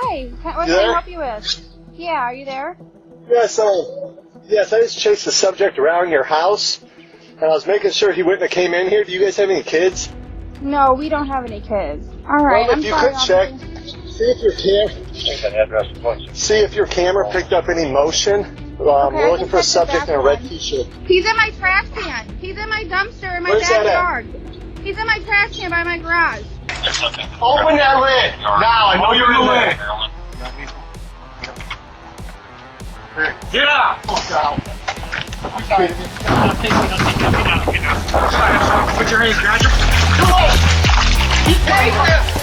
Hi. What can I help you with? Yeah, are you there? Yes, I just chased the subject around your house, and I was making sure he wouldn't have came in here. Do you guys have any kids? No, we don't have any kids. All right, Well, if I'm you sorry, could check, see if your camera picked up any motion. We're looking for a subject in a red t-shirt. He's in my trash can. He's in my dumpster in my Where's that at? backyard. He's in my trash can by my garage. Open that lid! Now, I know you're in the lid! Get out! Fuck out. Get down. Put your hands behind you. Come on! Keep taking it!